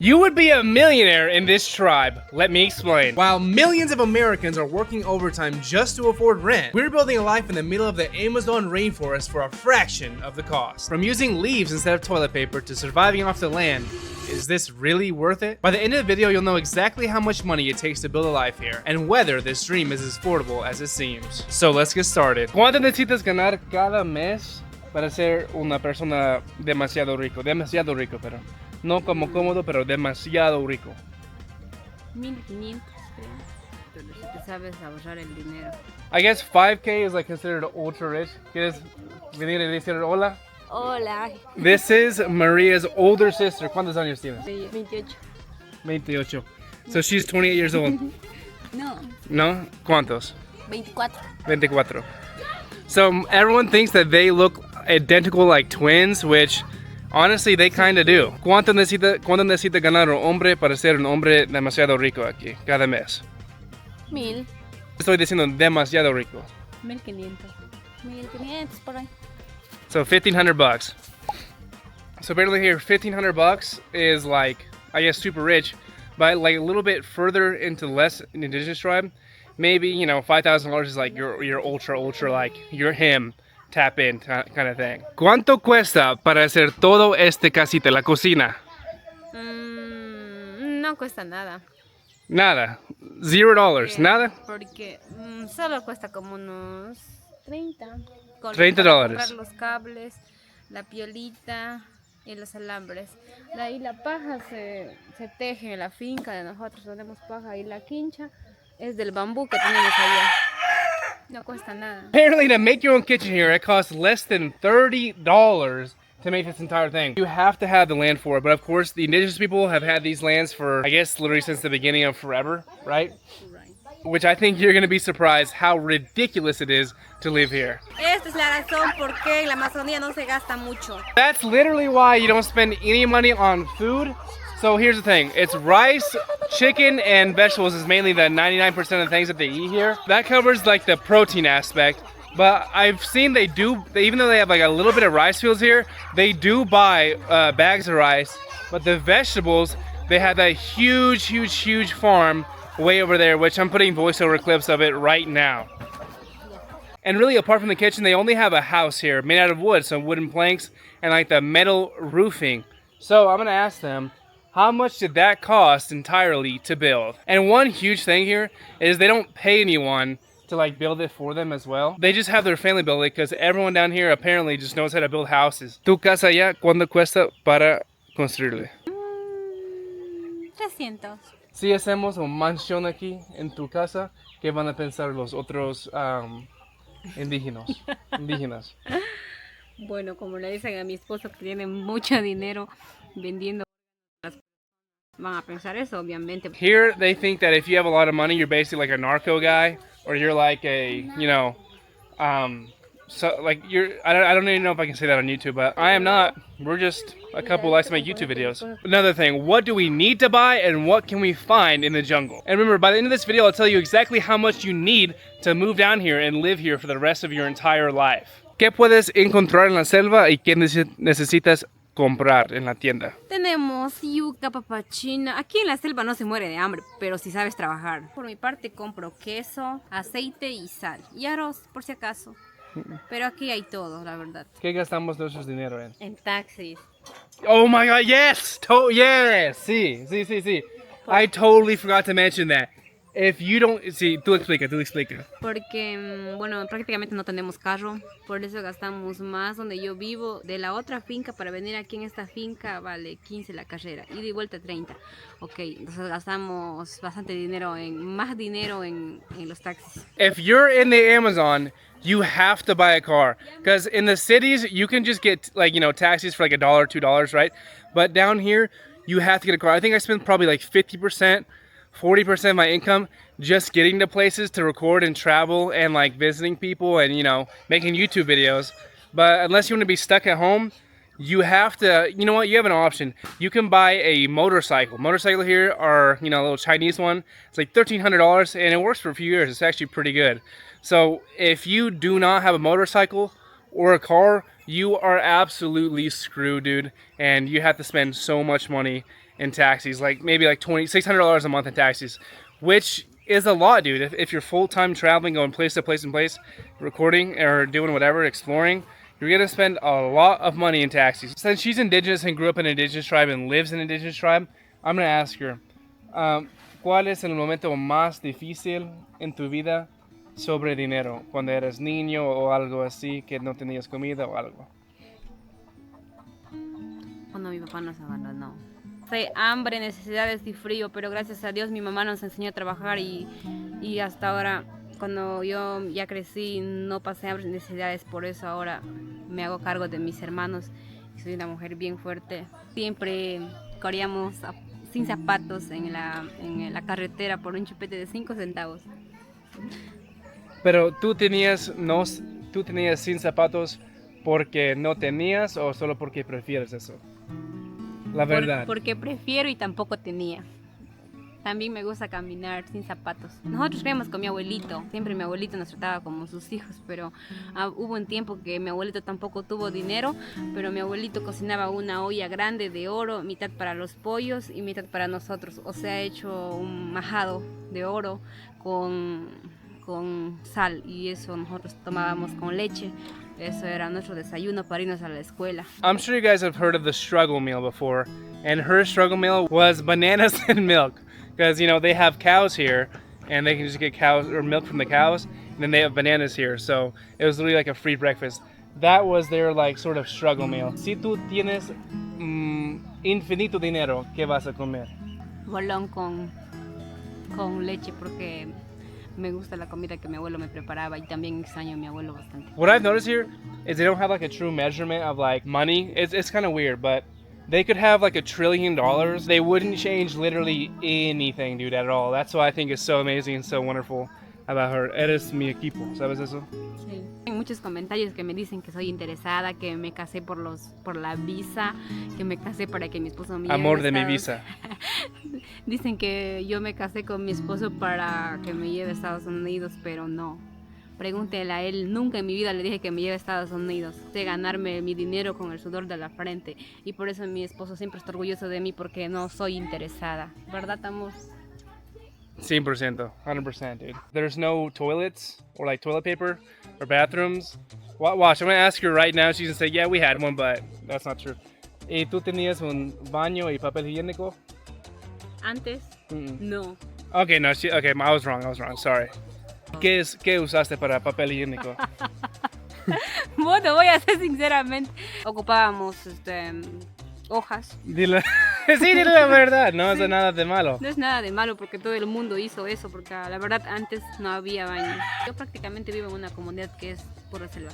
You would be a millionaire in this tribe. Let me explain. While millions of Americans are working overtime just to afford rent, we're building a life in the middle of the Amazon rainforest for a fraction of the cost. From using leaves instead of toilet paper to surviving off the land, is this really worth it? By the end of the video, you'll know exactly how much money it takes to build a life here, and whether this dream is as affordable as it seems. So let's get started. ¿Cuánto necesitas ganar cada mes para ser una persona demasiado rico? Demasiado rico, pero no como cómodo, pero demasiado rico. 1500, creo. Pero si te sabes ahorrar el dinero. I guess 5K is like considered ultra rich. ¿Quieres venir y decir hola? Hola. This is Maria's older sister. ¿Cuántos años tienes? 28. 28. So she's 28 years old. No. No? ¿Cuántos? 24. 24. So everyone thinks that they look identical like twins, which honestly they kind of do. ¿Cuánto necesita ganar un hombre para ser un hombre demasiado rico aquí cada mes? 1000. Estoy diciendo demasiado rico. 1500. 1500 por ahí. So $1,500. So apparently here, $1,500 is like, I guess, super rich, but like a little bit further into less indigenous tribe, maybe, you know, $5,000 is like your ultra like you're him, tap in kind of thing. ¿Cuánto cuesta para hacer todo este casita, la cocina? No cuesta nada. Nada. $0. Nada. Porque solo cuesta como unos 30. $30. Comprar los cables, la piolita y los alambres. De ahí la paja se teje en la finca de nosotros, tenemos paja, y la quincha es del bambú que tenemos allá. No cuesta nada. Apparently to make your own kitchen here, it costs less than $30 to make this entire thing. You have to have the land for it, but of course the indigenous people have had these lands for, I guess, literally since the beginning of forever, right? Which I think you're going to be surprised how ridiculous it is to live here. Esta es la razón por qué en la Amazonía no se gasta mucho. That's literally why you don't spend any money on food. So here's the thing, it's rice, chicken, and vegetables is mainly the 99% of the things that they eat here. That covers like the protein aspect, but I've seen even though they have like a little bit of rice fields here, they do buy bags of rice, but the vegetables, they have that huge farm way over there, which I'm putting voiceover clips of it right now. And really, apart from the kitchen, they only have a house here made out of wood, some wooden planks and like the metal roofing. So I'm gonna ask them, how much did that cost entirely to build? And one huge thing here is they don't pay anyone to like build it for them as well. They just have their family build it because everyone down here apparently just knows how to build houses. ¿Tu casa ya cuánto cuesta para construirle? 300. Si hacemos una mansión aquí en tu casa, ¿qué van a pensar los otros indígenas? Bueno, como le dicen a mi esposo que tiene mucho dinero vendiendo, van a pensar eso, obviamente. Here they think that if you have a lot of money, you're basically like a narco guy, or you're like a, you know, so like I don't even know if I can say that on YouTube, but I am not. We're just a couple who likes to make YouTube videos. Another thing, what do we need to buy and what can we find in the jungle? And remember, by the end of this video, I'll tell you exactly how much you need to move down here and live here for the rest of your entire life. ¿Qué puedes encontrar en la selva y qué necesitas comprar en la tienda? Tenemos yuca, papachina. Aquí en la selva no se muere de hambre, pero si sabes trabajar. Por mi parte compro queso, aceite y sal. Y arroz, por si acaso. Pero aquí hay todo, la verdad. ¿Qué gastamos nuestro dinero en? En taxis. Oh my god, yes! Yes! Sí. I totally forgot to mention that. If you don't... Sí, tú explica. Porque, bueno, prácticamente no tenemos carro. Por eso gastamos más donde yo vivo. De la otra finca para venir aquí en esta finca vale 15 la carrera. Ida y vuelta 30. Ok, entonces gastamos bastante dinero más dinero en los taxis. If you're in the Amazon, you have to buy a car. Because in the cities, you can just get, like, you know, taxis for like $1, $2, right? But down here, you have to get a car. I think I spent probably like 50%, 40% of my income just getting to places to record and travel and like visiting people and, you know, making YouTube videos. But unless you want to be stuck at home, you have to, you know what, you have an option. You can buy a motorcycle. Motorcycle here are, you know, a little Chinese one. It's like $1,300 and it works for a few years. It's actually pretty good. So if you do not have a motorcycle or a car, you are absolutely screwed, dude. And you have to spend so much money in taxis, like maybe like $600 a month in taxis, which is a lot, dude. If you're full-time traveling, going place to place and place, recording or doing whatever, exploring, you're gonna spend a lot of money in taxis. Since she's indigenous and grew up in an indigenous tribe and lives in an indigenous tribe, I'm gonna ask her, ¿cuál es el momento más difícil en tu vida sobre dinero? Cuando eres niño o algo así, que no tenías comida o algo. Cuando mi papá nos abandonó. Sí, hambre, necesidades y frío, pero gracias a Dios mi mamá nos enseñó a trabajar y hasta ahora, cuando yo ya crecí, no pasé hambre, necesidades, por eso ahora me hago cargo de mis hermanos y soy una mujer bien fuerte. Siempre corríamos sin zapatos en la carretera por un chupete de 5 centavos. Pero tú tenías sin zapatos porque no tenías o solo porque prefieres eso. La verdad. Porque prefiero y tampoco tenía. También me gusta caminar sin zapatos. Nosotros creíamos con mi abuelito. Siempre mi abuelito nos trataba como sus hijos, pero hubo un tiempo que mi abuelito tampoco tuvo dinero, pero mi abuelito cocinaba una olla grande de oro, mitad para los pollos y mitad para nosotros. O sea, ha hecho un majado de oro con sal y eso nosotros tomábamos con leche. Eso era nuestro desayuno para irnos a la escuela. I'm sure you guys have heard of the struggle meal before, and her struggle meal was bananas and milk, because you know they have cows here, and they can just get cows or milk from the cows, and then they have bananas here, so it was literally like a free breakfast. That was their like sort of struggle meal. Si tú tienes infinito dinero, ¿qué vas a comer? Bolón con leche porque me gusta la comida que mi abuelo me preparaba y también extraño a mi abuelo bastante. What I've noticed here is they don't have like a true measurement of like money. It's kind of weird, but they could have like $1 trillion. They wouldn't change literally anything, dude, at all. That's what I think is so amazing and so wonderful about her. Eres mi equipo, ¿sabes eso? Sí. Hay muchos comentarios que me dicen que soy interesada, que me casé por la visa, que me casé para que mi esposo me lleve Amor de mi Estados- visa. Dicen que yo me casé con mi esposo para que me lleve a Estados Unidos, pero no. Pregúntele a él, nunca en mi vida le dije que me lleve a Estados Unidos. Sé ganarme mi dinero con el sudor de la frente y por eso mi esposo siempre está orgulloso de mí porque no soy interesada. ¿Verdad, amor? 100%, 100%, dude. There's no toilets or like toilet paper or bathrooms. Watch, I'm gonna ask her right now. She's gonna say, yeah, we had one, but that's not true. ¿Y tú tenías un baño y papel higiénico? Antes, no. Okay, no, okay, I was wrong, sorry. ¿Qué usaste para papel higiénico? Bueno, voy a ser sinceramente. Ocupábamos hojas. Dile, sí, dile la verdad, no es nada de malo. No es nada de malo porque todo el mundo hizo eso, porque la verdad antes no había baño. Yo prácticamente vivo en una comunidad que es pura selva.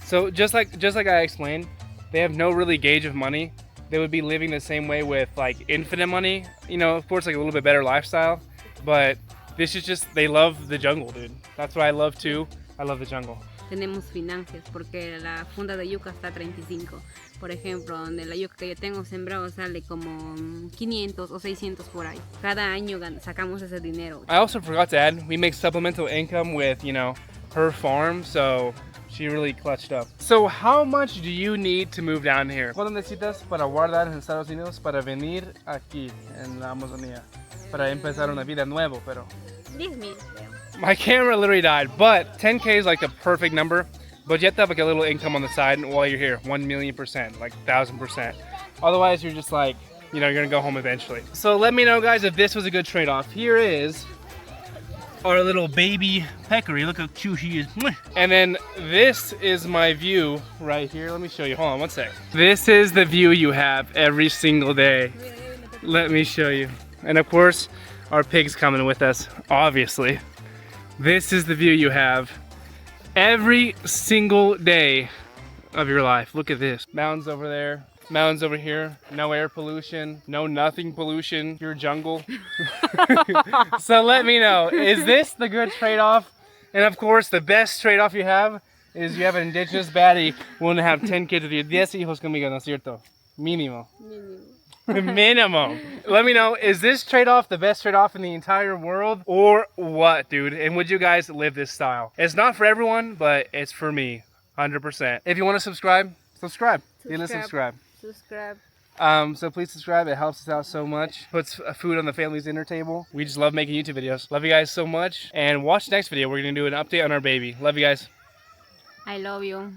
So just like I explained, they have no really gauge of money. They would be living the same way with like infinite money. You know, of course, like a little bit better lifestyle, but this is just, they love the jungle, dude. That's what I love too. I love the jungle. Tenemos financias porque la funda de yuca está a 35. Por ejemplo, donde la yuca que yo tengo sembrado sale como 500 o 600 por ahí. Cada año sacamos ese dinero. I also forgot to add, we make supplemental income with, you know, her farm, so she really clutched up. So how much do you need to move down here? ¿Cuánto necesitas para guardar en Estados Unidos para venir aquí en la Amazonía? Para empezar una vida nueva, pero... 10,000. My camera literally died, but 10K is like the perfect number. But you have to have like a little income on the side while you're here, 1,000,000%, like 1,000%. Otherwise, you're just like, you know, you're gonna go home eventually. So let me know, guys, if this was a good trade-off. Here is our little baby peccary. Look how cute he is. And then this is my view right here. Let me show you. Hold on one sec. This is the view you have every single day. Let me show you. And of course, our pig's coming with us, obviously. This is the view you have every single day of your life. Look at this. Mountains over there, mountains over here, no air pollution, no nothing pollution, pure jungle. So let me know, is this the good trade-off? And of course, the best trade-off you have is you have an indigenous baddie willing to have 10 kids with you. 10 hijos conmigo, ¿no es cierto? Mínimo. Minimum. Let me know, is this trade-off the best trade-off in the entire world or what, dude? And would you guys live this style? It's not for everyone, but it's for me, 100%. If you want to subscribe. Dile subscribe. Subscribe. So please subscribe. It helps us out so much. Puts food on the family's dinner table. We just love making YouTube videos. Love you guys so much. And watch the next video. We're going to do an update on our baby. Love you guys. I love you.